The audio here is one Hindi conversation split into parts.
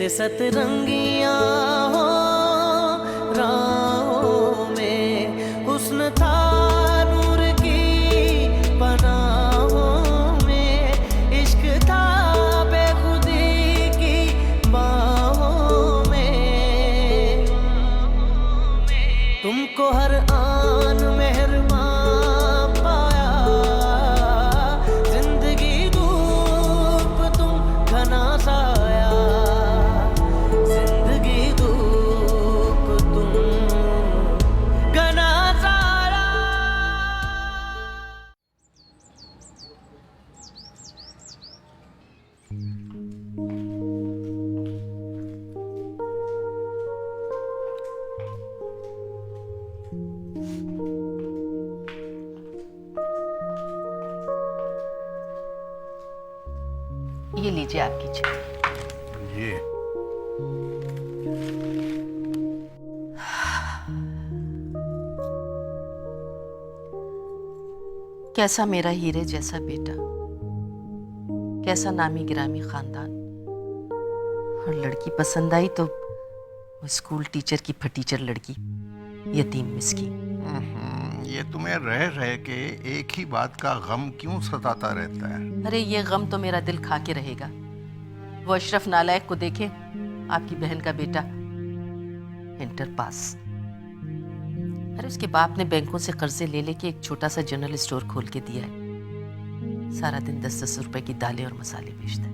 जैसे सतरंगियां हो राहों में, हुस्न था नूर की पनाहों में, इश्क था बेखुदी की बाहों में। तुमको हर आन मेहरबान पाया, जिंदगी धूप तुम घना साया, जिंदगी धूप तुम घना साया। ये लीजिए आपकी चाय। ये कैसा मेरा हीरे जैसा बेटा, कैसा नामी गिरामी खानदान, और लड़की पसंद आई तो वो स्कूल टीचर की फटीचर लड़की, यतीम मिस्कीन। ये तुम्हें रह रह के एक ही बात का गम क्यों सताता रहता है? अरे ये गम तो मेरा दिल खा के रहेगा। वो अशरफ नालायक को देखे, आपकी बहन का बेटा इंटर पास। अरे उसके बाप ने बैंकों से कर्जे ले लेके एक छोटा सा जनरल स्टोर खोल के दिया है। सारा दिन 10-10 रुपए की दालें और मसाले बेचता है।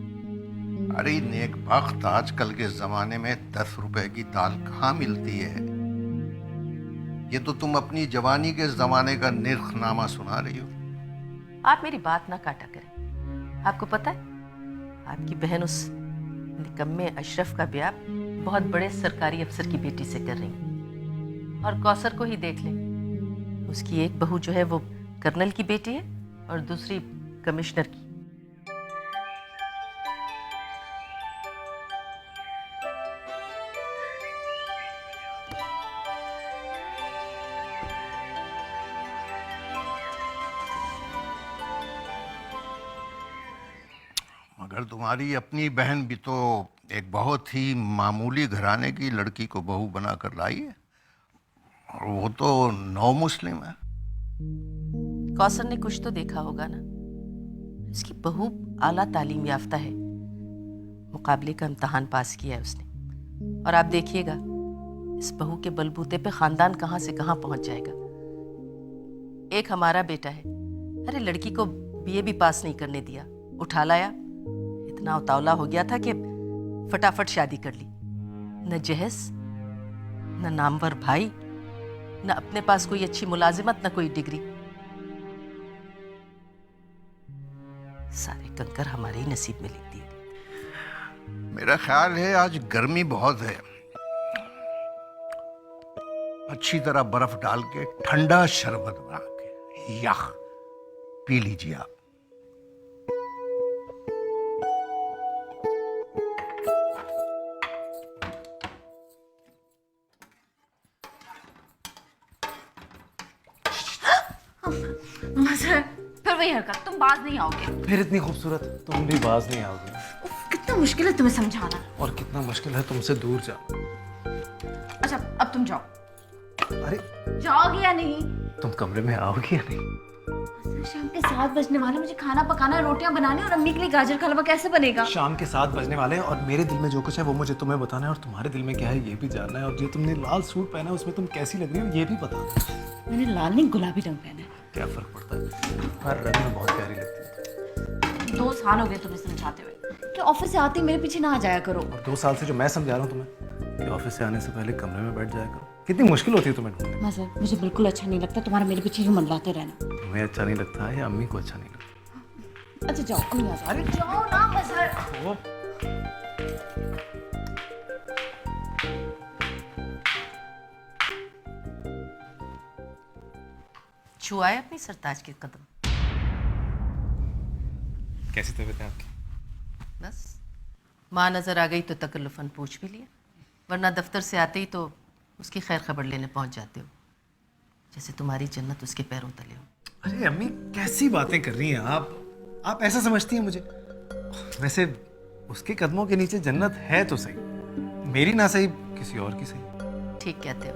अरे नेकबख्त, आजकल के जमाने में 10 रुपए की दाल कहाँ मिलती है? ये तो तुम अपनी जवानी के जमाने का निर्खनामा सुना रही हो। आप मेरी बात ना काटा करें। आपको पता है, आपकी बहन उस निकम्मे अशरफ का ब्याह बहुत बड़े सरकारी अफसर की बेटी से कर रही है। और कौसर को ही देख ले, उसकी एक बहू जो है वो कर्नल की बेटी है और दूसरी कमिश्नर की। मगर तुम्हारी अपनी बहन भी तो एक बहुत ही मामूली घराने की लड़की को बहू बनाकर लाई है, और वो तो नौ मुस्लिम है। कौसर ने कुछ तो देखा होगा ना। इसकी बहू आला तालीम याफ्ता है, मुकाबले का इम्तहान पास किया है उसने। और आप देखिएगा इस बहू के बलबूते पे खानदान कहाँ से कहाँ पहुंच जाएगा। एक हमारा बेटा है, अरे लड़की को बीए भी पास नहीं करने दिया, उठा लाया। इतना उतावला हो गया था कि फटाफट शादी कर ली। न जहेज, न नामवर भाई, न अपने पास कोई अच्छी मुलाजिमत, न कोई डिग्री। सारे कंकर हमारे ही नसीब में लिख दिए। मेरा ख्याल है आज गर्मी बहुत है, अच्छी तरह बर्फ डाल के ठंडा शरबत बना के याख पी लीजिए आप। मजहर, फिर वही हरकत, तुम बाज नहीं आओगे। फिर इतनी खूबसूरत तुम भी बाज नहीं आओगी। उफ, कितना मुश्किल है तुम्हें समझाना। और कितना मुश्किल है तुमसे दूर जाना। अच्छा अब तुम जाओ। अरे जाओगे या नहीं? तुम कमरे में आओगी या नहीं? शाम के 7 बजने वाले, मुझे खाना पकाना, रोटियां बनानी, और अम्मी के लिए गाजर का हलवा कैसे बनेगा? शाम के 7 बजने वाले हैं और मेरे दिल में जो कुछ है वो मुझे तुम्हें बताना है, और तुम्हारे दिल में क्या है ये भी जानना है। और जो तुमने लाल सूट पहना है उसमें तुम कैसी लग रही हो ये भी बताना है। मैंने लाल नहीं गुलाबी रंग पहना है। क्या फर्क पड़ता है, हर रंग में बहुत प्यारी लगती है। 2 साल हो गए तुम्हें समझाते हुए कि ऑफिस से आते ही मेरे पीछे ना आ जाया करो। और 2 साल से जो मैं समझा रहा हूँ तुम्हें कि ऑफिस से आने से पहले कमरे में बैठ जाया करो। कितनी मुश्किल होती है तुम्हें ढूंढने। मजहर, मुझे बिल्कुल अच्छा नहीं लगता तुम्हारा मेरे पीछे यूं मंडलाते रहना। तुम्हें अच्छा नहीं लगता है या अम्मी को अच्छा नहीं लगता? अच्छा जाओ, अम्मी आ जाओ। अरे जाओ ना मजहर। वो छुआए अपनी सरताज के कदम। कैसी तबीयत है आपकी? बस माँ नजर आ गई तो तकल्लुफन पूछ भी लिया, वरना दफ्तर से आते ही तो उसकी खैर खबर लेने पहुंच जाते हो, जैसे तुम्हारी जन्नत उसके पैरों तले हो। अरे अम्मी कैसी बातें कर रही हैं आप ऐसा समझती हैं मुझे? वैसे उसके कदमों के नीचे जन्नत है तो सही, मेरी ना सही किसी और की सही। ठीक कहते हो।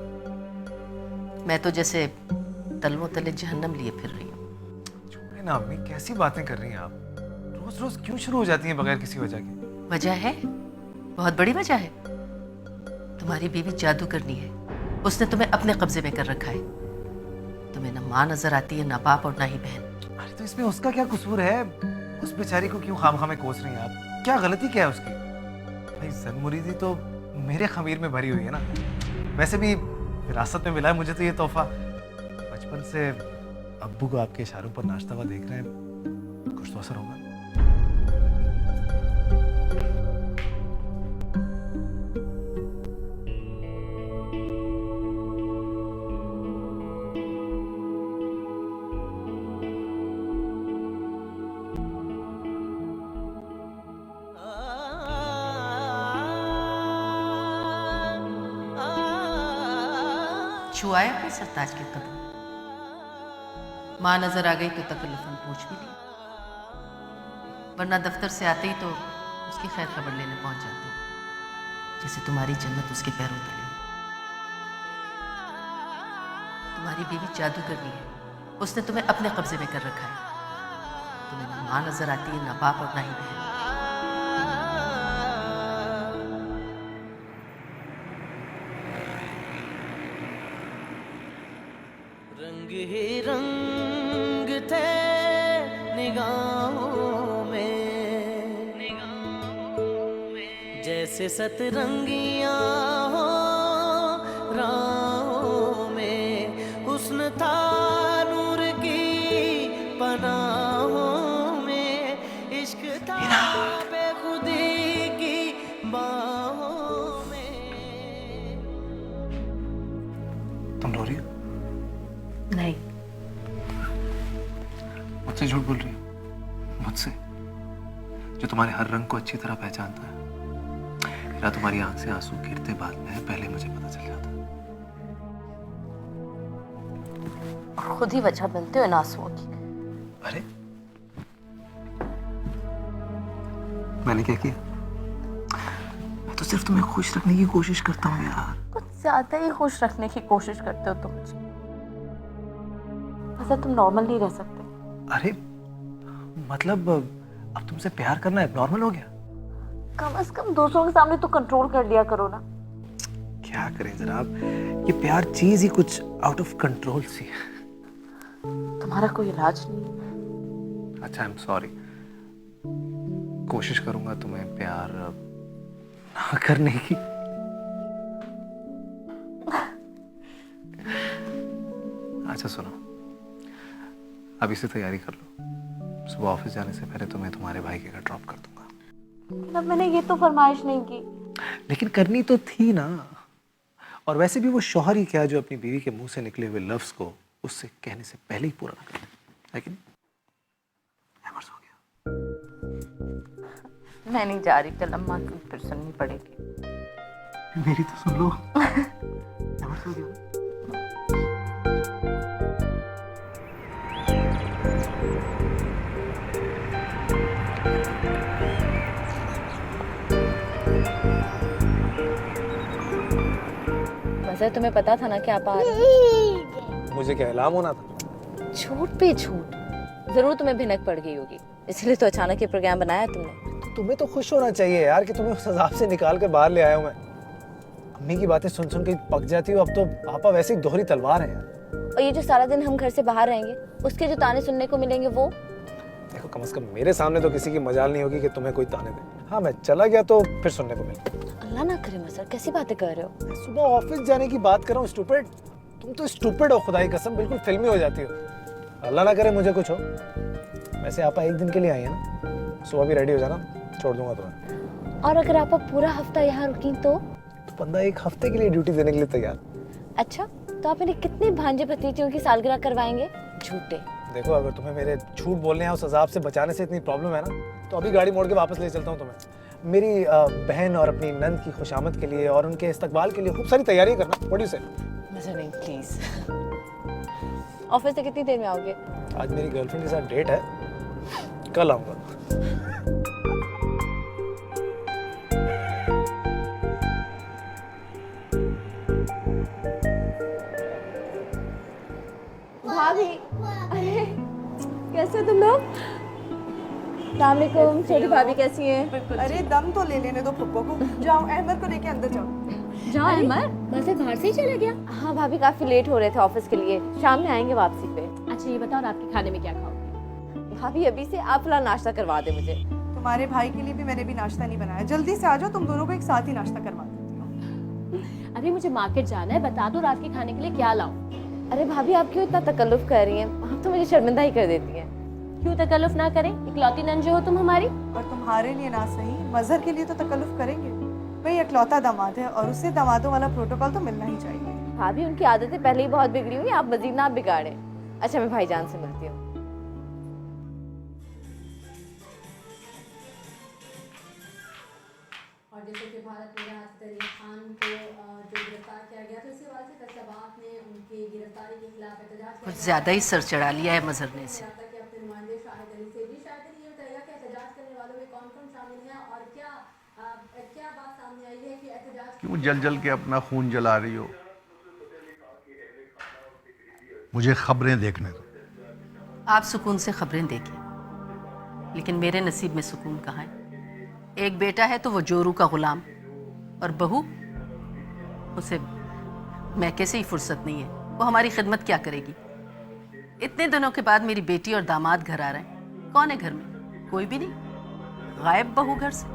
मैं तो जैसे तलवों तले जहन्नम लिए फिर रही हूँ। छोड़े ना अम्मी, कैसी बातें कर रही हैं आप? रोज रोज क्यों शुरू हो जाती हैं बगैर किसी वजह के? वजह है, बहुत बड़ी वजह है। तुम्हारी बीवी जादू करनी है, उसने तुम्हें अपने कब्जे में कर रखा है। तुम्हें ना माँ नजर आती है, ना बाप और ना ही बहन। अरे तो इसमें उसका क्या कसूर है? उस बेचारी को क्यों खामखा में कोस रही हैं आप? क्या गलती क्या है उसकी? भाई ज़न्मुरीदी तो मेरे खमीर में भरी हुई है ना। वैसे भी विरासत में मिला है मुझे तो ये तोहफा। बचपन से अब्बू को आपके इशारों पर नाश्ता हुआ देख रहे हैं, कुछ तो असर होगा। छुआया अपने सरताज के कदम। माँ नजर आ गई तो तकल्लुफ़न पूछ भी ली, वरना दफ्तर से आते ही तो उसकी खैर खबर लेने पहुंच जाती, जैसे तुम्हारी जन्नत उसके पैरों तले। तुम्हारी बीवी जादू करनी है, उसने तुम्हें अपने कब्जे में कर रखा है। तुम्हें ना माँ नजर आती है, ना बाप और ना ही बहन। रंग ही रंग थे निगाहों में, जैसे सतरंगियां हो राहों में। हुस्न था नूर की पनाहों में, इश्क था बेखुदी की बाहों में। तुम रो रही हो? नहीं, मुझसे झूठ बोल रही हो? मुझसे जो तुम्हारे हर रंग को अच्छी तरह पहचानता है। मेरा तुम्हारी आंख से आंसू गिरते बाद में पहले मुझे पता चल जाता। खुद ही वजह बनते हो इन आंसुओं की। अरे मैंने क्या किया? मैं तो सिर्फ तुम्हें खुश रखने की कोशिश करता हूँ यार। कुछ ज्यादा ही खुश रखने की कोशिश करते हो तुम मुझे। ऐसा तुम नॉर्मल नहीं रह सकते। अरे मतलब अब तुमसे प्यार करना एबनॉर्मल हो गया? कम से कम दूसरों के सामने तो कंट्रोल कर लिया करो ना। क्या करें जनाब, ये प्यार चीज ही कुछ आउट ऑफ कंट्रोल सी है। तुम्हारा कोई इलाज नहीं है। अच्छा, आई एम सॉरी। कोशिश करूंगा तुम्हें प्यार ना करने की। अच्छा सुनो, अभी से तैयारी कर लो। सुबह ऑफिस जाने से पहले तुम्हें तुम्हारे भाई के घर ड्रॉप कर दूंगा। मतलब मैंने ये तो फरमाइश नहीं की। लेकिन करनी तो थी ना। और वैसे भी वो शौहर ही क्या जो अपनी बीवी के मुंह से निकले हुए लफ्ज को उससे कहने से पहले ही पूरा कर। लेकिन हो गया। मैं नहीं जा रही, कल अम्मा की फिर सुननी पड़ेगी। मेरी तो सुन लो। हो गया। वैसे तुम्हें पता था ना कि आप आ रहे हैं? मुझे क्या इल्हाम होना था? झूठ पे झूठ। जरूर तुम्हें भिनक पड़ गई होगी, इसलिए तो अचानक ये प्रोग्राम बनाया तुमने। तो तुम्हें तो खुश होना चाहिए यार कि तुम्हें उस अजाब से निकाल कर बाहर ले आया हूं मैं। अम्मी की बातें सुन सुन के पक जाती हो। अब तो पापा वैसे ही दोहरी तलवार है यार। और ये जो सारा दिन हम घर से बाहर रहेंगे, उसके जो ताने सुनने को मिलेंगे वो। देखो कम से कम मेरे सामने तो किसी की मजाल नहीं होगी कि तुम्हें कोई ताने दे। हाँ, मैं चला गया तो फिर सुनने को मिले। अल्लाह ना करे मसर, कैसी बातें कर रहे हो? सुबह ऑफिस जाने की बात कर रहा हूँ। स्टूपिड, तुम तो स्टूपिड हो खुदाई कसम, बिल्कुल फिल्मी हो जाती हो। अल्लाह ना करे मुझे कुछ हो। वैसे आपा एक दिन के लिए आई है ना, सुबह भी रेडी हो जाना, छोड़ दूंगा तुम्हें। और अगर आप पूरा हफ्ता यहाँ रुकी तो बंदा एक हफ्ते के लिए ड्यूटी देने के लिए तैयार। अच्छा, तो आप मेरे कितने भांजे भतीजियों की सालगिरह करवाएंगे? झूठे। देखो, अगर तुम्हें मेरे झूठ बोलने या उस अजाब से बचाने से इतनी प्रॉब्लम है ना, तो अभी गाड़ी मोड़ के वापस ले चलता हूँ तुम्हें। मेरी बहन और अपनी नंद की खुशामद के लिए और उनके इस्तकबाल के लिए खूब सारी तैयारी करना। व्हाट डू यू से? मजा नहीं, प्लीज। ऑफिस से कितनी देर में आओगे? आज मेरी गर्लफ्रेंड के साथ डेट है, कल आऊंगा। कैसे हो तुम लोग? अस्सलामुअलैकुम, छोटी भाभी कैसी हैं? अरे दम तो ले लेने दो पप्पो को। जाओ अहमद को लेके अंदर जाओ। जाओ अहमद, मज़हर बाहर से ही चला गया? हाँ भाभी, काफ़ी लेट हो रहे थे ऑफिस के लिए, शाम में आएंगे वापसी पे। अच्छा ये बताओ रात के खाने में क्या खाओगे? भाभी अभी से आप वाला नाश्ता करवा दे मुझे। तुम्हारे भाई के लिए भी मैंने भी नाश्ता नहीं बनाया, जल्दी से आ जाओ, तुम दोनों को एक साथ ही नाश्ता करवा देती हूँ। अरे मुझे मार्केट जाना है, बता दो रात के खाने के लिए क्या लाऊं? अरे भाभी आप क्यों इतना तकल्लुफ कर रही हैं? आप तो मुझे शर्मिंदा ही कर देती हैं। क्यों तकल्लुफ ना करें, इकलौती नंजे हो तुम हमारी। और तुम्हारे लिए ना सही, मजहर के लिए तो तकल्लुफ करेंगे। वही इकलौता दामाद है और उससे दामादों वाला प्रोटोकॉल तो मिलना ही चाहिए। भाभी उनकी आदतें पहले ही बहुत बिगड़ी हुई, आप मजीद ना बिगाड़े। अच्छा मैं भाईजान से मिलती हूँ। और जैसे कि भारत में राहत तरीन खान को जो गिरफ्तार किया गया था, इसी वजह से फैसलाबाद में उनकी गिरफ्तारी के खिलाफ एहतजाज किया कुछ ज़्यादा ही सर चढ़ा लिया है मजहर ने इसे। कि अपने नुमाइंदे शाहिद अली से भी। शाहिद अली ये बताइएगा कि एहतजाज करने वालों में कौन कौन शामिल है और क्या बात सामने आई है कि एहतजाज क्यों जल जल के अपना खून जला रही हो? मुझे खबरें देखने दो। आप सुकून से खबरें देखिए, लेकिन मेरे नसीब में सुकून कहाँ है? एक बेटा है तो वो जोरू का गुलाम, और बहू, उसे मैके से ही फुर्सत नहीं है। वो हमारी खिदमत क्या करेगी? इतने दिनों के बाद मेरी बेटी और दामाद घर आ रहे हैं। कौन है घर में? कोई भी नहीं। गायब बहू घर से।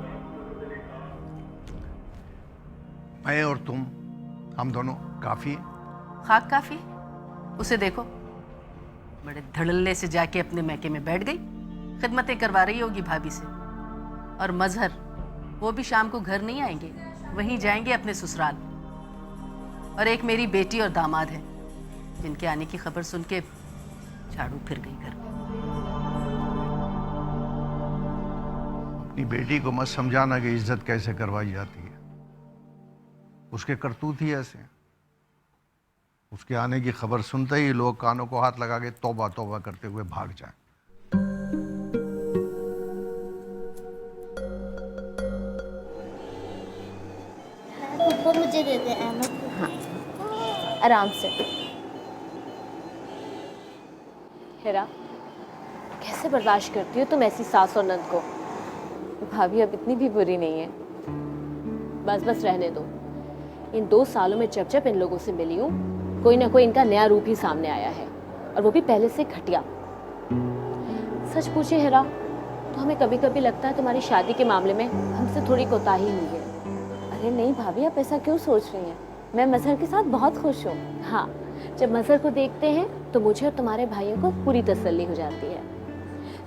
मैं और तुम, हम दोनों काफी हैं। खाक काफी है? उसे देखो, बड़े धड़ल्ले से जाके अपने मैके में बैठ गई, खिदमतें करवा रही होगी भाभी से। और मजहर, वो भी शाम को घर नहीं आएंगे, वहीं जाएंगे अपने ससुराल। और एक मेरी बेटी और दामाद है जिनके आने की खबर सुन के झाड़ू फिर गई घर में। अपनी बेटी को मत समझाना कि इज्जत कैसे करवाई जाती है। उसके करतूत ही ऐसे हैं। उसके आने की खबर सुनते ही लोग कानों को हाथ लगा के तौबा तौबा करते हुए भाग जाएं। पप्पा मुझे दे दे अहमद को। हाँ आराम से। हेरा, कैसे बर्दाश्त करती हो तुम ऐसी सास और नंद को? भाभी अब इतनी भी बुरी नहीं है। बस बस रहने दो। इन 2 सालों में जब जब इन लोगों से मिली हूँ, कोई ना कोई इनका नया रूप ही सामने आया है, और वो भी पहले से घटिया। सच पूछे हेरा, तो हमें कभी कभी लगता है तुम्हारी शादी के मामले में हमसे थोड़ी कोताही हुई है। अरे नहीं भाभी, आप ऐसा क्यों सोच रही हैं? मैं मजहर के साथ बहुत खुश हूँ। हाँ, जब मजहर को देखते हैं तो मुझे और तुम्हारे भाइयों को पूरी तसल्ली हो जाती है।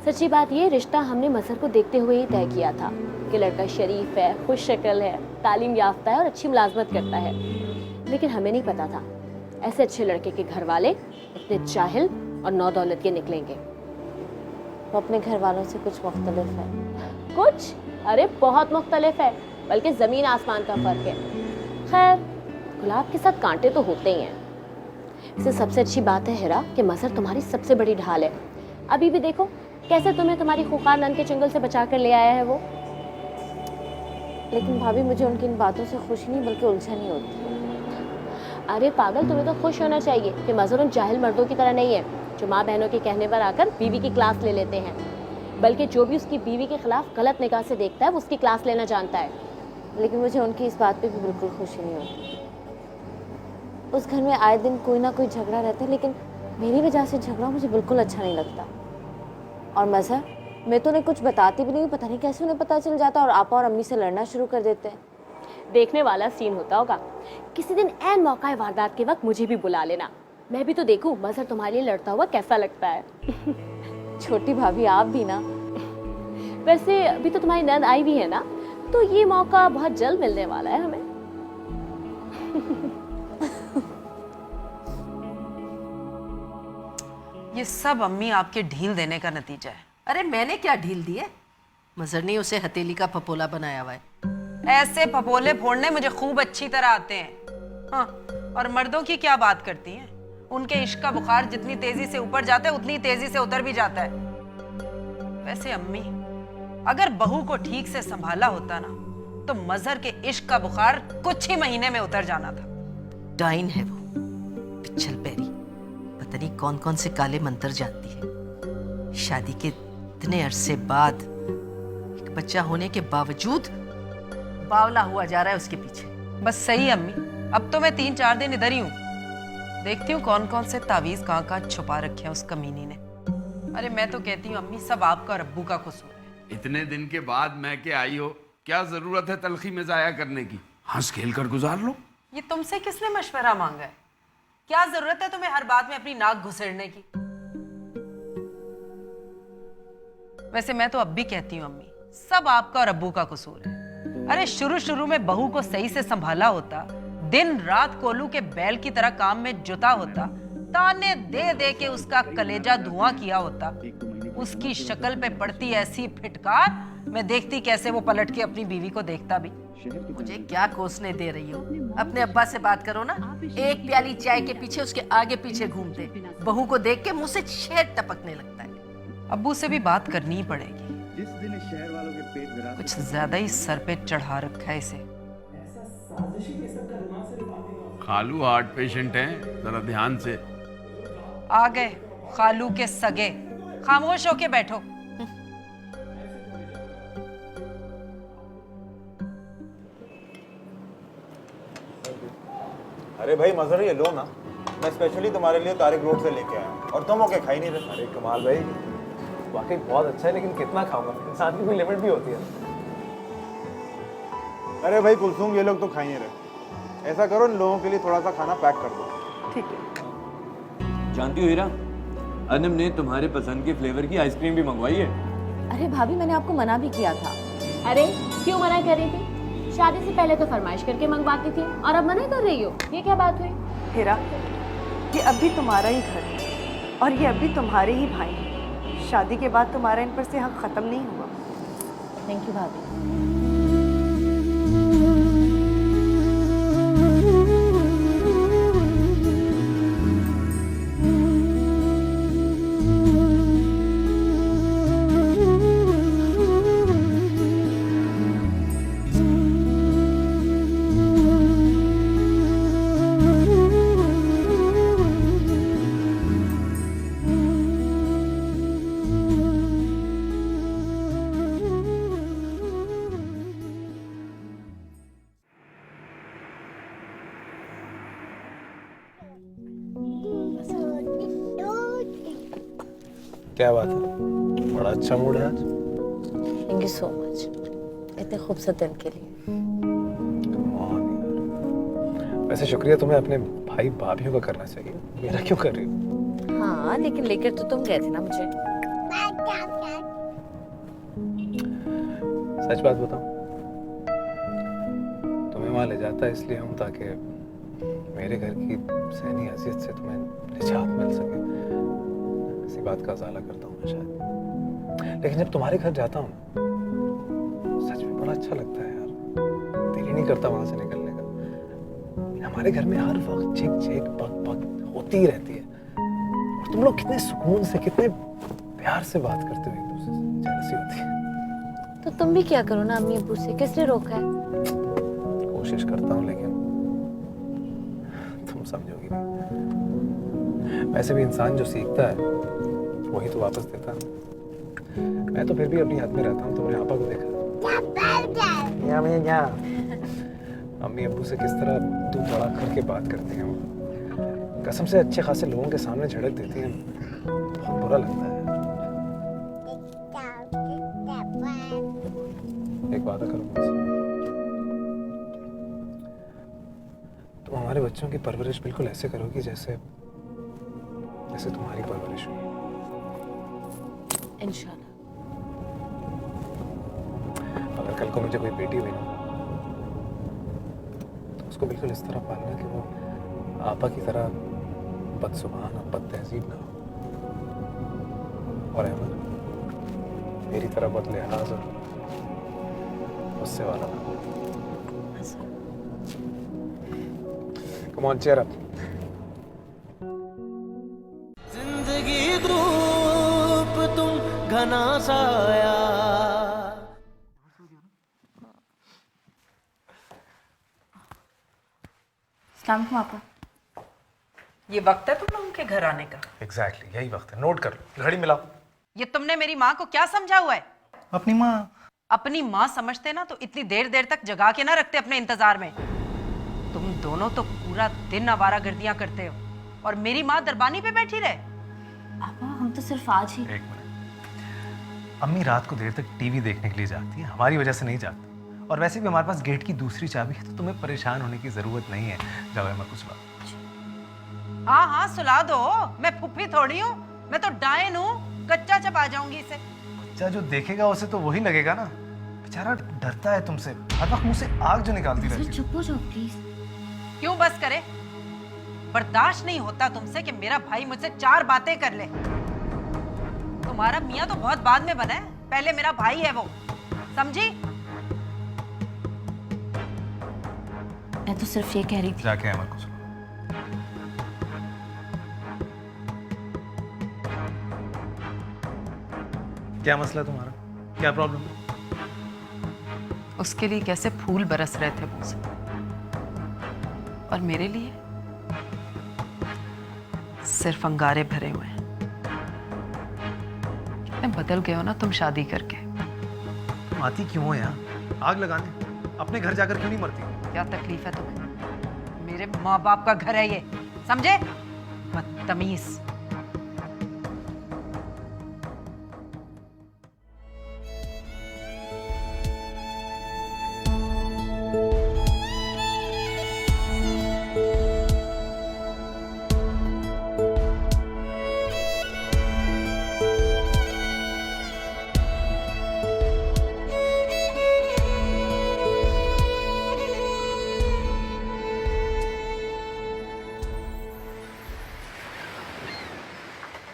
सच्ची बात ये, रिश्ता हमने मजहर को देखते हुए ही तय किया था कि लड़का शरीफ है, खुश शक्ल है, तालीम याफ्ता है और अच्छी मुलाजमत करता है। लेकिन हमें नहीं पता था ऐसे अच्छे लड़के के घर वाले इतने जाहिल और नौ दौलत के निकलेंगे। वो अपने घर वालों से कुछ मुख्तलिफ है। कुछ? अरे बहुत मुख्तलिफ है, बल्कि ज़मीन आसमान का फ़र्क है। खैर, गुलाब के साथ कांटे तो होते ही हैं। इससे सबसे अच्छी बात है हेरा कि मजहर तुम्हारी सबसे बड़ी ढाल है। अभी भी देखो कैसे तुम्हें तुम्हारी खुखार नन के चंगुल से बचा कर ले आया है वो। लेकिन भाभी मुझे उनकी इन बातों से खुशी नहीं बल्कि उलझन ही होती है। अरे पागल, तुम्हें तो खुश होना चाहिए कि मजहर उन जाहिल मर्दों की तरह नहीं है जो माँ बहनों के कहने पर आकर बीवी की क्लास ले लेते हैं, बल्कि जो भी उसकी बीवी के खिलाफ गलत निगाह से देखता है वो उसकी क्लास लेना जानता है। लेकिन मुझे उनकी इस बात पे भी बिल्कुल खुशी नहीं होती। उस घर में आए दिन कोई ना कोई झगड़ा रहता है, लेकिन मेरी वजह से झगड़ा मुझे बिल्कुल अच्छा नहीं लगता। और मजहर, मैं तो उन्हें कुछ बताती भी नहीं हूँ, पता नहीं कैसे उन्हें पता चल जाता और आपा और अम्मी से लड़ना शुरू कर देते हैं। देखने वाला सीन होता होगा। किसी दिन ऐन मौका वारदात के वक्त मुझे भी बुला लेना, मैं भी तो देखूं मजहर तुम्हारे लिए लड़ता हुआ कैसा लगता है। छोटी भाभी आप भी ना। वैसे अभी तो तुम्हारी नंद आई भी है ना, तो ये मौका बहुत जल्द मिलने वाला है हमें। ये सब अम्मी आपके ढील देने का नतीजा है। अरे मैंने क्या ढील दी है? मजहर ने उसे हथेली का फपोला बनाया हुआ है। ऐसे फपोले फोड़ने मुझे खूब अच्छी तरह आते हैं। हाँ, और मर्दों की क्या बात करती हैं? उनके इश्क का बुखार जितनी तेजी से ऊपर जाता है उतनी तेजी से उतर भी जाता है। वैसे अम्मी, अगर बहू को ठीक से संभाला होता ना तो मजहर के इश्क का बुखार कुछ ही महीने में उतर जाना था। डाइन है वो, पिच्छल पैरी, पता नहीं कौन कौन से काले मंत्र जानती है। शादी के इतने अरसे बाद एक बच्चा होने के बावजूद बावला हुआ जा रहा है उसके पीछे। बस सही अम्मी, अब तो मैं 3-4 दिन इधर ही हूँ। देखती हूँ कौन कौन से तावीज कहाँ छुपा रखे हैं उस कमीनी ने। अरे मैं तो कहती हूँ अम्मी, सब आपका और अब्बू का कसूर है। इतने दिन के बाद मैं के आई हो, क्या जरूरत है तलखी में जाया करने की? हंस खेल कर गुजार लो। ये तुमसे किसने मशवरा मांगा है? क्या जरूरत है तुम्हें हर बात में अपनी नाक घुसेड़ने की? वैसे मैं तो अब भी कहती हूँ अम्मी, सब आपका और अब्बू का कसूर है। अरे शुरू में बहू को सही से संभाला होता, दिन रात कोलू के बैल की तरह काम में जुटा होता, ताने दे दे के उसका कलेजा धुआं किया होता, उसकी शक्ल पे पड़ती ऐसी फिटकार, मैं देखती कैसे वो पलट के अपनी बीवी को देखता भी। मुझे क्या कोसने दे रही हो? अपने अब्बा से बात करो ना। एक प्याली चाय के पीछे उसके आगे पीछे घूमते, बहू को देख के मुंह से शहद टपकने लगता है। अब्बू से भी बात करनी ही पड़ेगी। कुछ ज्यादा ही सर पे चढ़ा रखा है इसे। खालू हार्ट पेशेंट हैं, जरा ध्यान से। आ गए खालू के सगे, खामोश होके बैठो। अरे भाई मजहर, ये लो ना, मैं स्पेशली तुम्हारे लिए तारिक रोड से लेके आया हूँ और तुम होके खा ही नहीं रहे। अरे कमाल भाई, वाकई बहुत अच्छा है, लेकिन कितना खाऊंगा? इंसान की कोई लिमिट भी होती है। अरे भाई कुलसूम, ये लोग तो खा ही नहीं रहे। ऐसा करो, इन लोगों के लिए थोड़ा सा खाना पैक कर दो। ठीक है। जानती हो हीरा, अनम ने तुम्हारे पसंद के फ्लेवर की आइसक्रीम भी मंगवाई है। अरे भाभी, मैंने आपको मना भी किया था। अरे क्यों मना कर रही थी? शादी से पहले तो फरमाइश करके मंगवाती थी और अब मना कर रही हो, ये क्या बात हुई? हीरा, ये अब भी तुम्हारा ही घर है और ये अब भी तुम्हारे ही भाई हैं। शादी के बाद तुम्हारा इन पर से हक खत्म नहीं हुआ। थैंक यू भाभी। क्या बात है, बड़ा अच्छा मूड है आज। थैंक यू सो मच, इतने खूबसूरत दिन के लिए। वैसे शुक्रिया तुम्हें अपने भाई भाभीयों का करना चाहिए, मेरा क्यों कर रही हो? हाँ, लेकिन लेकर तो तुम गए थे ना मुझे। सच बात बताऊं, तुम्हें वहां ले जाता इसलिए हूं ताकि मेरे घर की सहनी हैसियत से तुम्हें निजात मिल सके। इसी बात का ज़ाला करता हूँ मैं शायद, लेकिन जब तुम्हारे घर जाता हूँ सच में बड़ा अच्छा लगता है यार। दिल ही नहीं करता वहां से निकलने का। हमारे घर में हर वक्त झिक झिक पक पक होती ही रहती है और तुम लोग कितने सुकून से, कितने प्यार से बात करते हो एक दूसरे से। जेलसी होती है। तो तुम भी क्या करो ना अम्मी अब्बू से, किसने रोका है? कोशिश करता हूँ लेकिन तुम समझोगी नहीं। वैसे भी इंसान जो सीखता है वही तो वापस देता है। मैं तो फिर भी अपनी हद में रहता हूँ। तुमने आपा को देखा? अम्मी अब्बू से किस तरह तू बड़ा करके बात करती हैं वो। कसम से अच्छे खासे लोगों के सामने झड़क देती हैं, बहुत बुरा लगता है। एक वादा करो मुझसे, तुम हमारे बच्चों की परवरिश बिल्कुल ऐसे करोगी जैसे जैसे तुम्हारी परवरिश हुई। इंशाल्लाह। अगर कल को मुझे कोई बेटी हुई ना, तो उसको बिल्कुल इस तरह पालना कि वो आपा की तरह बदजुबान और बदतहजीब ना हो, और अहमद मेरी तरह बहुत लिहाज और गुस्से वाला ना। Come on, cheer up. जिंदगी धूप तुम घना साया। अस्सलाम वालेकुम आपा। ये वक्त है तुम लोगों के घर आने का? Exactly, यही वक्त है। नोट कर लो, घड़ी मिलाओ। ये तुमने मेरी माँ को क्या समझा हुआ है? अपनी माँ? अपनी माँ समझते ना तो इतनी देर देर तक जगा के ना रखते अपने इंतजार में। तुम दोनों तो पूरा दिन आवारागर्दियां करते हो और मेरी माँ दरबानी पे बैठी रहे। पापा हम तो सिर्फ आज ही। एक मिनट, अम्मी रात को देर तक टीवी देखने के लिए जाती है, हमारी वजह से नहीं जाती। और वैसे भी हमारे पास गेट की दूसरी चाबी है, तो तुम्हें परेशान होने की जरूरत नहीं है। जाओ मैं कुछ बात। हाँ हाँ सुला दो, मैं फुफ्फी थोड़ी हूँ, मैं तो डायन हूँ, कच्चा चबा जाऊंगी इसे। बच्चा जो देखेगा उसे तो वही लगेगा ना। बेचारा डरता है तुमसे, हर वक्त मुंह से आग जो निकालती रहती है। चुप हो जाओ प्लीज। क्यों बस करे? बर्दाश्त नहीं होता तुमसे कि मेरा भाई मुझसे 4 बातें कर ले। तुम्हारा मियाँ तो बहुत बाद में बना है, पहले मेरा भाई है वो, समझी? मैं तो सिर्फ ये कह रही थी। जाके अमर को क्या मसला तुम्हारा, क्या प्रॉब्लम है? उसके लिए कैसे फूल बरस रहे थे मुझसे, और मेरे लिए सिर्फ अंगारे भरे हुए हैं। कितने बदल गए हो ना तुम शादी करके। तुम आती क्यों हो यहाँ आग लगाने? अपने घर जाकर क्यों नहीं मरती? क्या तकलीफ है तुम्हें? मेरे माँ बाप का घर है ये, समझे? बदतमीज।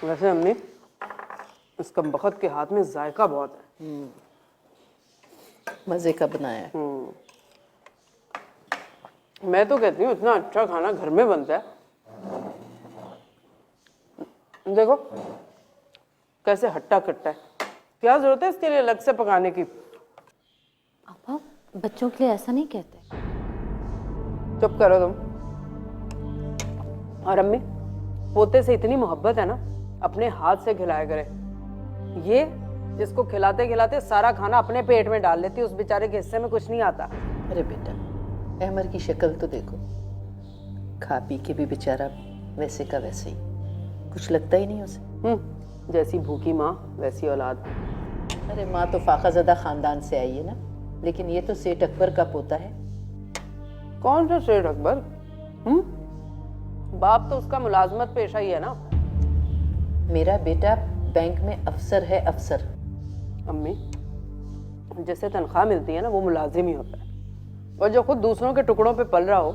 वैसे अम्मी, इस कमबख्त के हाथ में जायका बहुत है। मजे का बनाया है। मैं तो कहती हूँ इतना अच्छा खाना घर में बनता है। देखो कैसे हट्टा कट्टा है, क्या जरूरत है इसके लिए अलग से पकाने की? पापा बच्चों के लिए ऐसा नहीं कहते। चुप करो तुम। और अम्मी, पोते से इतनी मोहब्बत है ना, अपने हाथ से खिलाया करे। ये जिसको खिलाते खिलाते सारा खाना अपने पेट में डाल लेती, उस बेचारे के हिस्से में कुछ नहीं आता। अरे बेटा, अहमर की शक्ल तो देखो, खा पी के भी बेचारा वैसे का वैसे ही, कुछ लगता ही नहीं उसे। जैसी भूखी माँ वैसी औलाद। अरे माँ तो फाखाज़दा खानदान से आई है ना, लेकिन ये तो सेठ अकबर का पोता है। कौन सा सेठ अकबर? बाप तो उसका मुलाजमत पेशा ही है ना। मेरा बेटा बैंक में अफसर है, अफसर। अम्मी, जिससे तनख्वाह मिलती है ना वो मुलाजिम ही होता है, और जो खुद दूसरों के टुकड़ों पे पल रहा हो,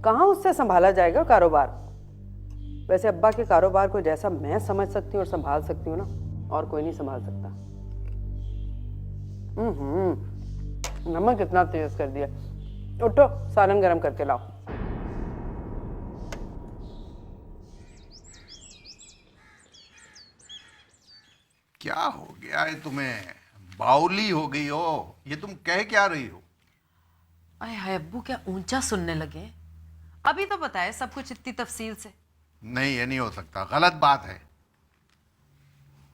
कहाँ उससे संभाला जाएगा कारोबार? वैसे अब्बा के कारोबार को जैसा मैं समझ सकती हूँ और संभाल सकती हूँ ना, और कोई नहीं संभाल सकता। नमक इतना तेज कर दिया। उठो, सालन गरम करके लाओ। क्या हो गया है तुम्हें? बाउली हो गई हो, ये तुम कह क्या रही हो? अरे हाय अब्बू, क्या ऊंचा सुनने लगे? अभी तो बताए सब कुछ इतनी तफसील से। नहीं, ये नहीं हो सकता, गलत बात है।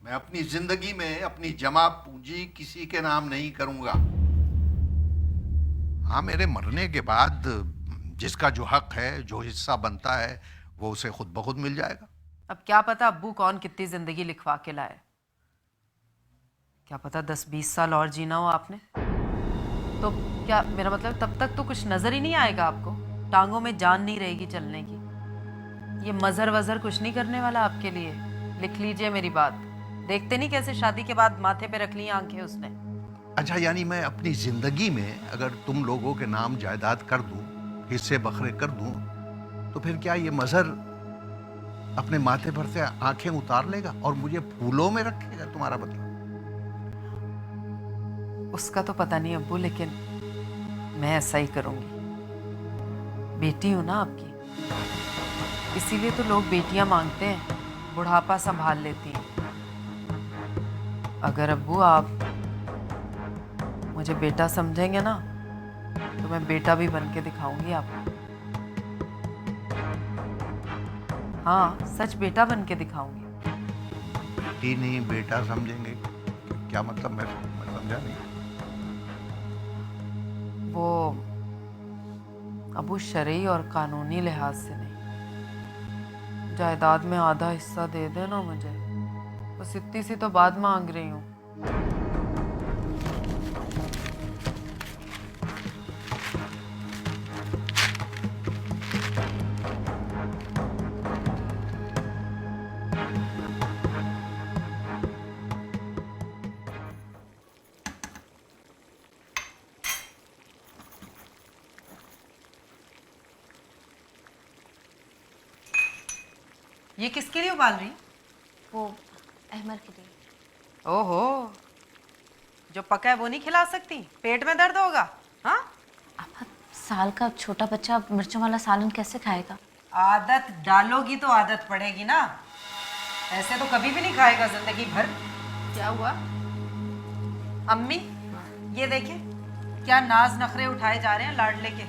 मैं अपनी जिंदगी में अपनी जमा पूंजी किसी के नाम नहीं करूंगा। हाँ, मेरे मरने के बाद जिसका जो हक है, जो हिस्सा बनता है, वो उसे खुद ब खुद मिल जाएगा। अब क्या पता अब्बू कौन कितनी जिंदगी लिखवा के लाए। क्या पता 10-20 साल और जीना हो आपने, तो क्या मेरा मतलब तब तक तो कुछ नजर ही नहीं आएगा आपको, टांगों में जान नहीं रहेगी चलने की। ये मजहर वजहर कुछ नहीं करने वाला आपके लिए। लिख लीजिए मेरी बात। देखते नहीं कैसे शादी के बाद माथे पे रख ली आंखें उसने। अच्छा, यानी मैं अपनी जिंदगी में अगर तुम लोगों के नाम जायदाद कर दूं, हिस्से बखरे कर दूं, तो फिर क्या ये मजहर अपने माथे पर से आंखें उतार लेगा और मुझे फूलों में रखेगा? तुम्हारा मतलब? उसका तो पता नहीं अब्बू, लेकिन मैं ऐसा ही करूंगी। बेटी हूं ना आपकी, इसीलिए तो लोग बेटियां मांगते हैं, बुढ़ापा संभाल लेती हैं। अगर अब्बू आप मुझे बेटा समझेंगे ना, तो मैं बेटा भी बन के दिखाऊंगी आपको। हाँ, सच बेटा बन के दिखाऊंगी। बेटी नहीं बेटा समझेंगे, क्या मतलब? मैं समझा नहीं। वो अबू शरई और कानूनी लिहाज से नहीं, जायदाद में आधा हिस्सा दे देना मुझे, बस इतनी सी तो बात मांग रही हूँ। ये किसके लिए उबाल रही? वो अहमद के लिए। ओहो, जो पका है वो नहीं खिला सकती? पेट में दर्द होगा? हाँ, अब साल का छोटा बच्चा मिर्चों वाला सालन कैसे खाएगा? आदत डालोगी तो आदत पड़ेगी ना। ऐसे तो कभी भी नहीं खाएगा जिंदगी भर। क्या हुआ? अम्मी, ये देखे क्या नाज नखरे उठाए जा रहे हैं लाडले के।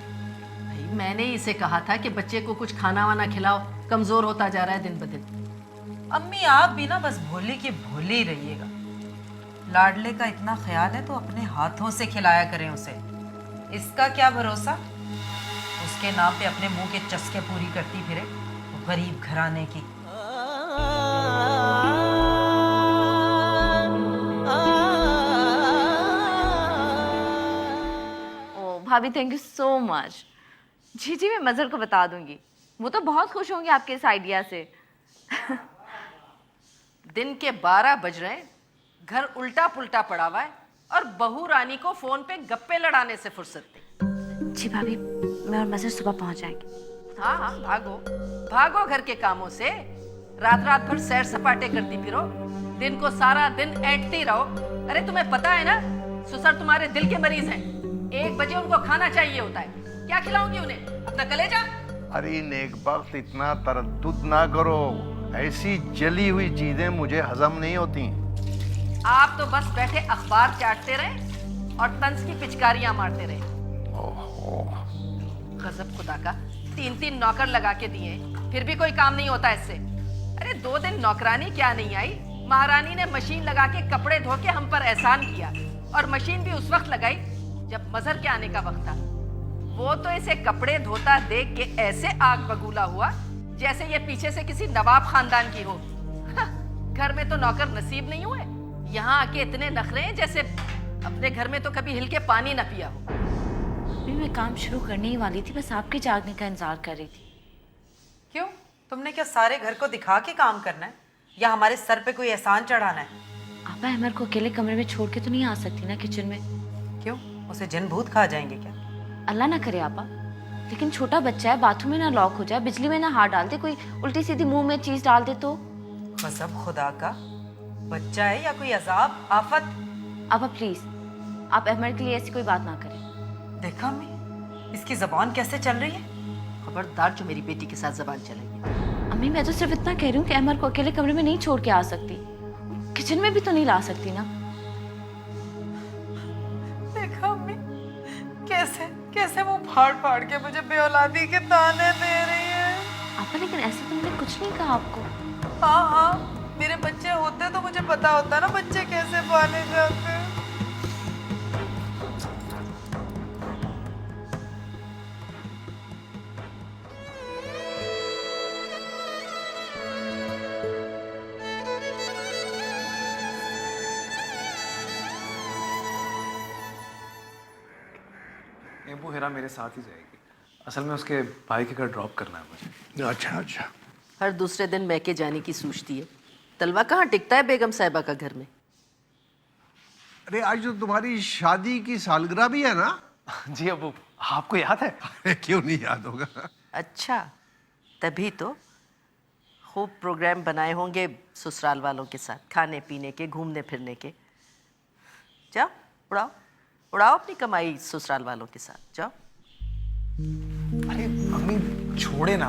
भाई मैंने ही इसे कहा था कि बच्चे को कुछ खाना वाना खिलाओ, कमजोर होता जा रहा है दिन ब दिन। अम्मी आप भी ना बस भोली की भोली ही रहिएगा। लाडले का इतना ख्याल है तो अपने हाथों से खिलाया करें उसे। इसका क्या भरोसा, उसके नाम पे अपने मुंह के चस्के पूरी करती फिरे गरीब घराने की। ओ भाभी, थैंक यू सो मच। जी जी, मैं मजहर को बता दूंगी, वो तो बहुत खुश होंगे आपके इस आइडिया से। दिन के 12 बज रहे हैं, घर उल्टा पुल्टा पड़ा हुआ है और बहू रानी को फोन पे गप्पे लड़ाने से फुर्सत नहीं। जी भाभी, मैं और मजहर सुबह पहुंच जाएंगे। हाँ हाँ, भागो भागो घर के कामों से। रात रात भर सैर सपाटे करती फिरो, दिन को सारा दिन ऐंठती रहो। अरे तुम्हें पता है ना, ससुर तुम्हारे दिल के मरीज हैं। 1 बजे उनको खाना चाहिए होता है। क्या खिलाऊंगी उन्हें? अपना कलेजा? अरे नेक वक्त इतना तरद्दुद ना करो, ऐसी जली हुई चीजें मुझे हजम नहीं होती। आप तो बस बैठे अखबार चाटते रहे और तंज की पिचकारियां मारते रहे। ओहो, गजब खुदा का, 3-3 नौकर लगा के दिए, फिर भी कोई काम नहीं होता इससे। अरे 2 दिन नौकरानी क्या नहीं आई, महारानी ने मशीन लगा के कपड़े धो के हम पर एहसान किया। और मशीन भी उस वक्त लगाई जब मजहर के आने का वक्त था। वो तो इसे कपड़े धोता देख के ऐसे आग बगूला हुआ जैसे ये पीछे से किसी नवाब खानदान की हो। घर में तो नौकर नसीब नहीं हुए, यहाँ आके इतने नखरे हैं जैसे अपने घर में तो कभी हिल के पानी न पिया हो। अभी मैं काम शुरू करने ही वाली थी, बस आपके जागने का इंतजार कर रही थी। क्यों, तुमने क्या सारे घर को दिखा के काम करना है या हमारे सर पे कोई एहसान चढ़ाना है? आपा अहमद को अकेले कमरे में छोड़ के तो नहीं आ सकती ना किचन में। क्यों, उसे जिन भूत खा जाएंगे क्या? अल्लाह ना करे आपा, लेकिन छोटा बच्चा है, बाथरूम में ना लॉक हो जाए, बिजली में ना हाथ डाल दे, कोई उल्टी सीधी मुंह में चीज डाल दे तो। कसम खुदा का, बच्चा है या कोई अजाब आफत? आपा प्लीज, आप अहमद के लिए ऐसी कोई बात ना करें। देखा अम्मी, इसकी जबान कैसे चल रही है? खबरदार जो मेरी बेटी के साथ जबान चलेगी। अम्मी मैं तो सिर्फ इतना कह रही हूँ कि अहमद को अकेले कमरे में नहीं छोड़ के आ सकती, किचन में भी तो नहीं ला सकती ना। देखा अम्मी, कैसे कैसे वो फाड़ फाड़ के मुझे बेऔलादी के ताने दे रही है। आपा लेकिन ऐसे तो मैंने कुछ नहीं कहा आपको। हाँ हाँ, मेरे बच्चे होते तो मुझे पता होता ना बच्चे कैसे पाले जाते हैं। वो हेरा मेरे साथ ही जाएगी, असल में उसके भाई के घर ड्रॉप करना है मुझे। अच्छा अच्छा। हर दूसरे दिन मैके जाने की सूझती है। तलवा कहाँ टिकता है बेगम साहिबा का घर में। अरे आज तो तुम्हारी शादी की सालगिरह भी है ना? जी अबू, आपको याद है? क्यों नहीं याद होगा। अच्छा, तभी तो खूब प्रोग्राम बनाए होंगे ससुराल वालों के साथ, खाने पीने के, घूमने फिरने के। जाओ उड़ाओ उड़ाओ अपनी कमाई ससुराल वालों के साथ, जाओ। अरे अम्मी छोड़े ना,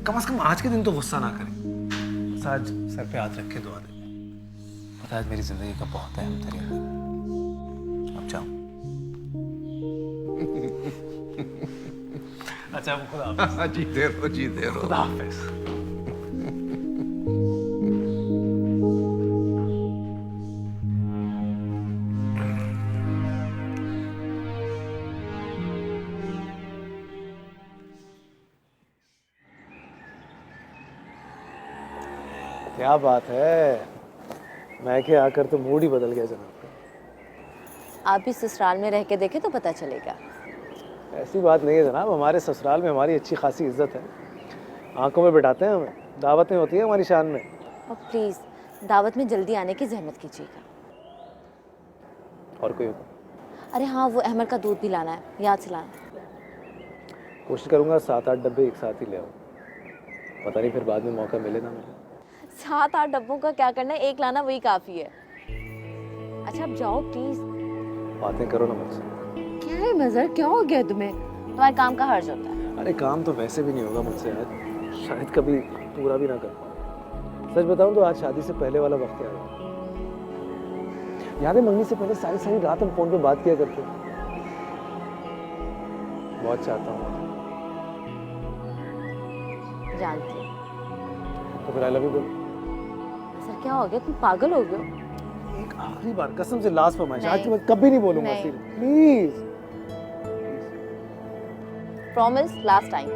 कम से कम आज के दिन तो गुस्सा ना करें। बस आज सर पे हाथ रख के दुआ दे। पता है आज मेरी जिंदगी का बहुत अहम तरीन दिन। अब जाओ। अच्छा खुदा हाफिज़। जीते रहो जीते रहो। खुदा हाफिज़। क्या बात है, मैं के आकर तो मूड ही बदल गया जनाब का। आप भी ससुराल में रह के देखे तो पता चलेगा। ऐसी बात नहीं है जनाब, हमारे ससुराल में हमारी अच्छी खासी इज्जत है, आंखों में बिठाते हैं हमें, दावत में होती है हमारी शान में। और प्लीज़ दावत में जल्दी आने की जहमत कीजिएगा। और कोई हुक्म? अरे हाँ, वो अहमद का दूध भी लाना है, याद से लाना। कोशिश करूंगा 7-8 डब्बे एक साथ ही ले आऊँ, पता नहीं फिर बाद में मौका मिले ना मिले। 7-8 डब्बों का क्या करना है, एक लाना वही काफ़ी है। अच्छा अब जाओ प्लीज़। बातें करो ना मुझसे। क्या है मज़र, क्या हो गया तुम्हें? तुम्हारे काम का हर्ज होता है। अरे काम तो वैसे भी नहीं होगा मुझसे आज, शायद कभी पूरा भी ना कर पाऊँ। सच बताऊं तो आज शादी से पहले वाला वक्त याद है। याद है मंगनी से पहले सारी सारी रात हम फोन पे बात किया करते। बहुत चाहता हूँ। जानती हूँ। तो फिर आई लव यू बोल। सर क्या हो गया, तुम पागल हो गए? एक आखिरी बार कसम से लास्ट फरमाइश, आज नहीं। मैं कभी नहीं बोलूंगा। Please promise, last time.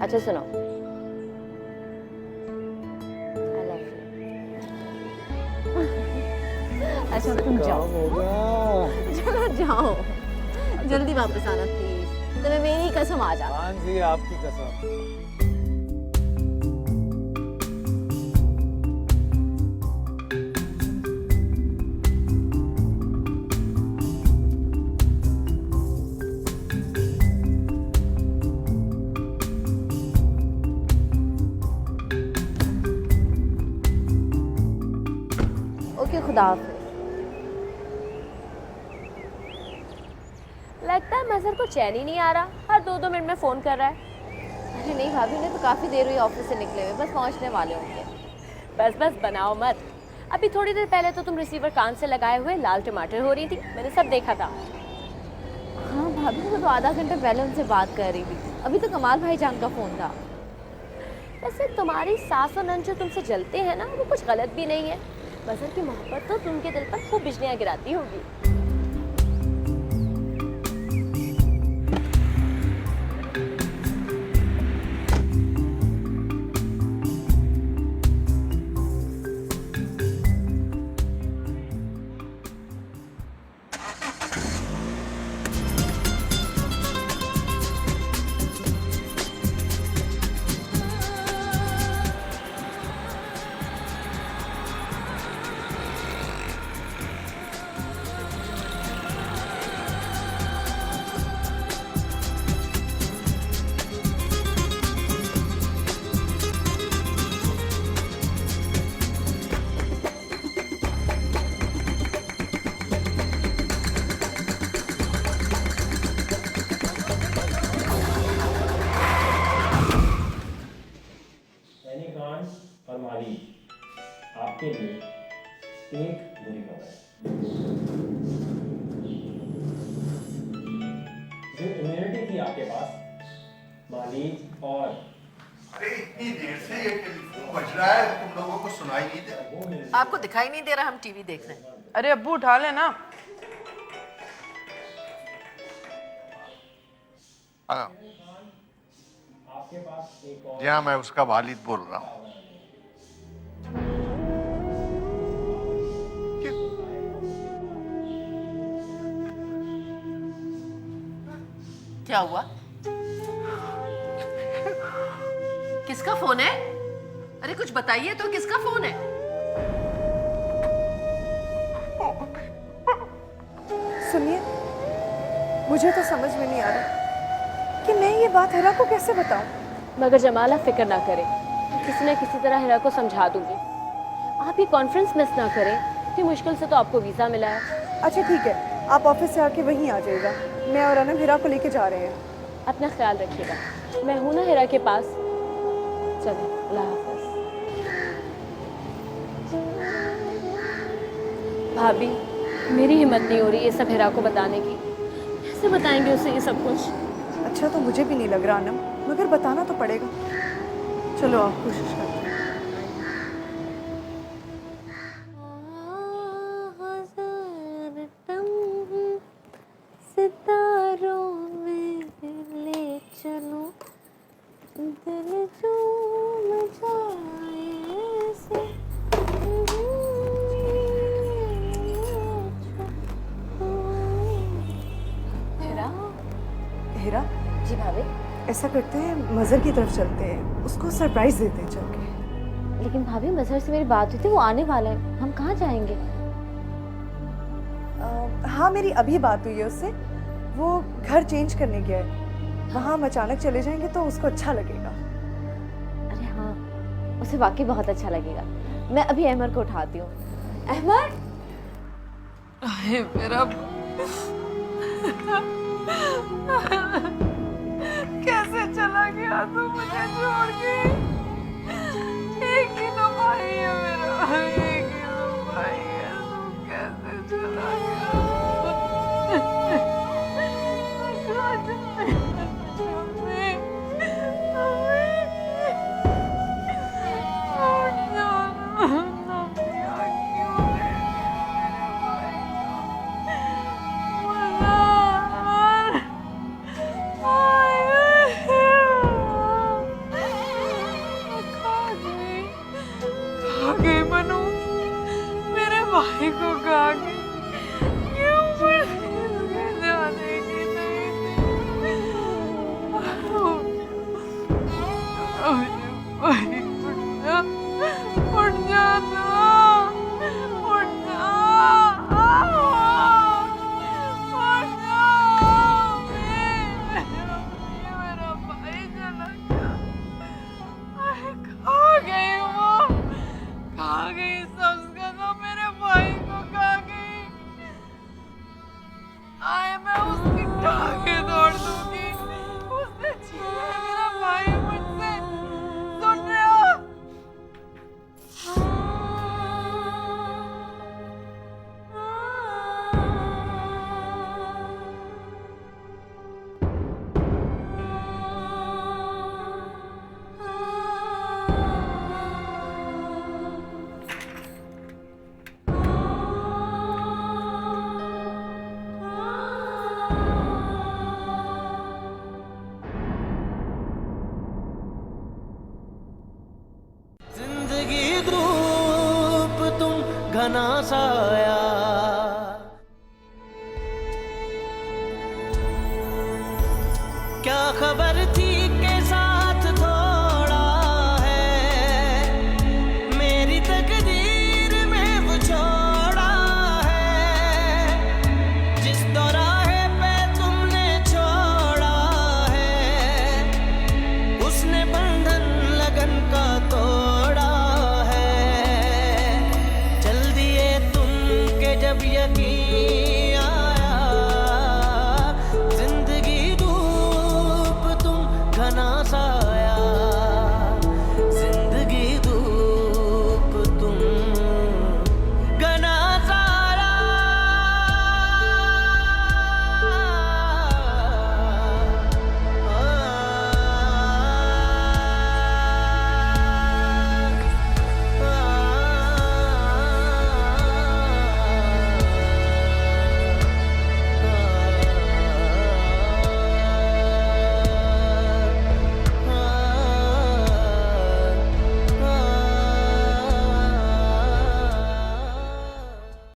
अच्छा सुनो, I love you। अच्छा तुम जाओ, चलो जाओ, जल्दी वापस आना प्लीज, तुम्हें मेरी कसम आ जाना। हाँ जी, आपकी कसम। ओके, खुदा हाफिज़। लगता है मजहर को चैन ही नहीं आ रहा, हर 2-2 मिनट में फ़ोन कर रहा है। अरे नहीं भाभी, ने तो काफ़ी देर हुई ऑफिस से निकले हुए, बस पहुंचने वाले होंगे। बस बस बनाओ मत, अभी थोड़ी देर पहले तो तुम रिसीवर कान से लगाए हुए लाल टमाटर हो रही थी, मैंने सब देखा था। हाँ भाभी, वो तो आधा घंटा पहले उनसे बात कर रही थी, अभी तो कमाल भाईजान का फ़ोन था। वैसे तुम्हारी सास और नंद जो तुमसे जलते हैं ना, वो कुछ गलत भी नहीं है। मजहर की मोहब्बत तो तुमके दिल पर खूब बिजलियाँ गिराती होगी। और माली, आपके लिए एक बुरी खबर है। जो इम्यूनिटी थी आपके पास, मालिज और अरे इतनी देर से ये टेलीफोन बज रहा है, तुम लोगों को सुनाई नहीं दे? आपको दिखाई नहीं दे रहा हम टीवी देख रहे हैं? अरे अब्बू उठा लेना। हाँ जी हाँ, मैं उसका वालिद बोल रहा हूँ। क्या हुआ? किसका फोन है? अरे कुछ बताइए तो, किसका फोन है? सुनिए, मुझे तो समझ में नहीं आ रहा कि मैं ये बात हिरा को कैसे बताऊं। मगर जमाला फिक्र ना करें, किसी न किसी तरह हिरा को समझा दूंगी। आप ये कॉन्फ्रेंस मिस ना करें, इतनी मुश्किल से तो आपको वीज़ा मिला है। अच्छा ठीक है, आप ऑफिस से आके वहीं आ जाइएगा, मैं और अनम हिरा को लेके जा रहे हैं। अपना ख्याल रखिएगा, मैं हूं ना हिरा के पास। चलिए, अल्लाह हाफ़िज़। भाभी, मेरी हिम्मत नहीं हो रही ये सब हिरा को बताने की। कैसे बताएंगे उसे ये सब कुछ? अच्छा तो मुझे भी नहीं लग रहा अनम, मगर बताना तो पड़ेगा। चलो आप कोशिश करते हैं। सितारों में ले चलो, जी भाभी। ऐसा करते हैं, मज़हर की तरफ चलते हैं, उसको सरप्राइज देते हैं चल के। लेकिन भाभी मज़हर से मेरी बात हुई थी, वो आने वाला है, हम कहाँ जाएंगे? हाँ मेरी अभी बात हुई है उससे, वो घर चेंज करने गया है, वहाँ हम अचानक चले जाएंगे तो उसको अच्छा लगेगा। अरे हाँ, उसे वाकई बहुत अच्छा लगेगा। मैं अभी अहमद को उठाती हूँ। अहमद, मेरा कैसे चला गया तू मुझे छोड़ के? एक ही तो भाई है मेरा, एक ही तो भाई है, तू कैसे चला गया? भाई को कहा कि क्यों इसके जाने की नहीं थी। भाई उठ जा ना, उठ जा, मेरा भाई चला गया। कहाँ गई वो, कहाँ गई? सबसे तो मेरे भाई को कहाँ गई? आए मैं उसकी टांगे तोड़ दूंगी, उसने छीना है मेरा भाई मुझसे। सुन रहे हो? जिंदगी धूप तुम घना साया, क्या खबर थी के साथ थोड़ा है, मेरी तकदीर में वो छोड़ा है, जिस दौराहे पे तुमने छोड़ा है, उसने बंधन लगन का तोड़ा है। चल दिए तुम के जब यकीन